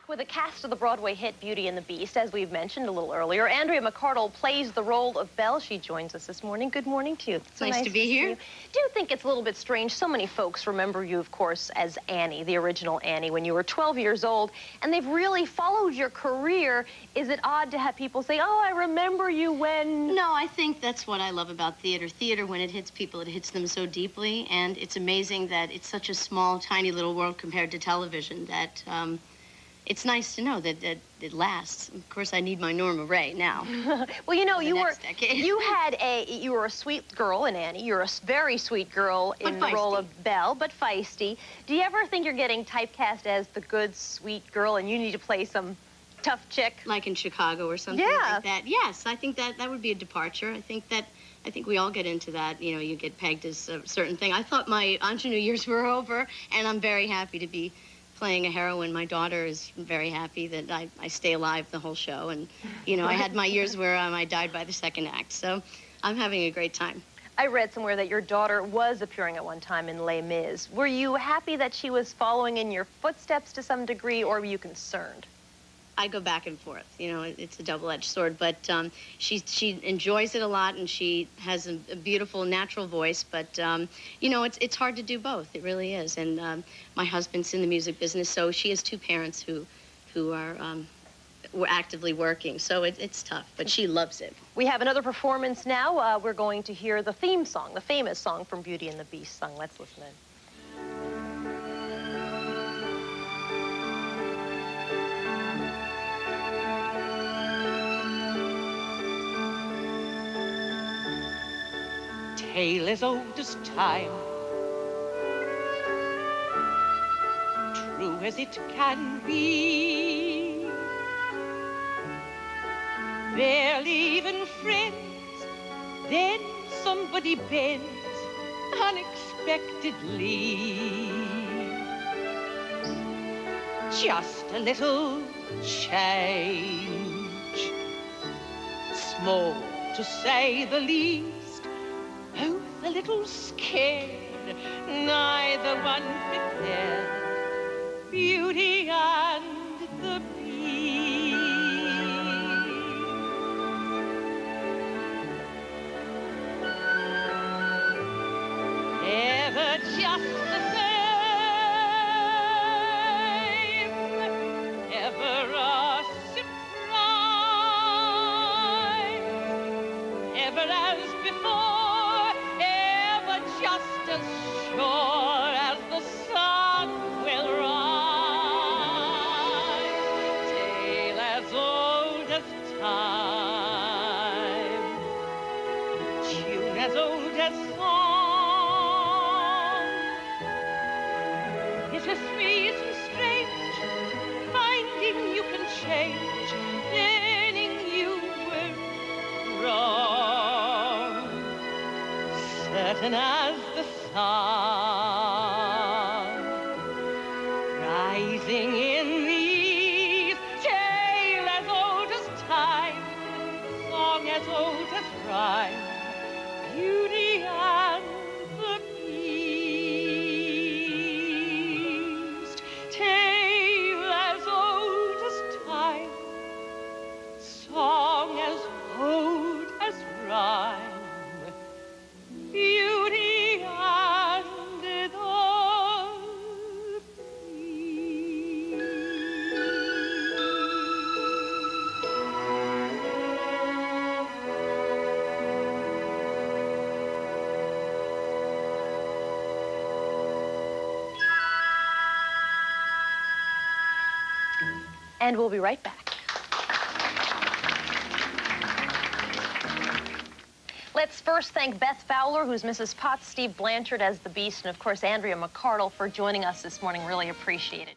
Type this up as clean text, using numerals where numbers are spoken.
back with a cast of the Broadway hit Beauty and the Beast, as we've mentioned a little earlier. Andrea McArdle plays the role of Belle. She joins us this morning. Good morning to you. It's nice to be here. Do you think it's a little bit strange? So many folks remember you, of course, as Annie, the original Annie, when you were 12 years old, and they've really followed your career. Is it odd to have people say, oh, I remember you when... No, I think that's what I love about theater. Theater, when it hits people, it hits them so deeply, and it's amazing that it's such a small, tiny little world compared to television that it's nice to know that it lasts. Of course, I need my Norma Ray now. Well, you know, you were a sweet girl in Annie. You're a very sweet girl in the role of Belle, but feisty. Do you ever think you're getting typecast as the good, sweet girl and you need to play some tough chick? Like in Chicago or something like that. Yes, I think that would be a departure. I think we all get into that. You know, you get pegged as a certain thing. I thought my ingenue years were over, and I'm very happy to be playing a heroine. My daughter is very happy that I stay alive the whole show. And, you know, I had my years where I died by the second act. So I'm having a great time. I read somewhere that your daughter was appearing at one time in Les Mis. Were you happy that she was following in your footsteps to some degree, or were you concerned? I go back and forth. You know, it's a double-edged sword, but she enjoys it a lot, and she has a beautiful natural voice, but you know, it's hard to do both. It really is. And my husband's in the music business, so she has two parents who are actively working, so it's tough, but she loves it. We have another performance now. We're going to hear the theme song, the famous song from Beauty and the Beast sung. Let's listen in. Tale as old as time, true as it can be. Barely even friends, then somebody bends unexpectedly. Just a little change, small to say the least. Both a little scared, neither one prepared. Beauty and the Beast. Ever just the same, ever a surprise, ever as before. Just as sure as the sun will rise, tale as old as time, tune as old as song. Bittersweet and strange, finding you can change, learning you were wrong. Certain as the sun, rising in the east, tale as old as time, song as old as rhyme, Beauty and the Beast, tale as old as time, song as old as rhyme. Beauty and the Beast. And we'll be right back. Let's first thank Beth Fowler, who's Mrs. Potts, Steve Blanchard as the Beast, and of course Andrea McArdle for joining us this morning. Really appreciate it.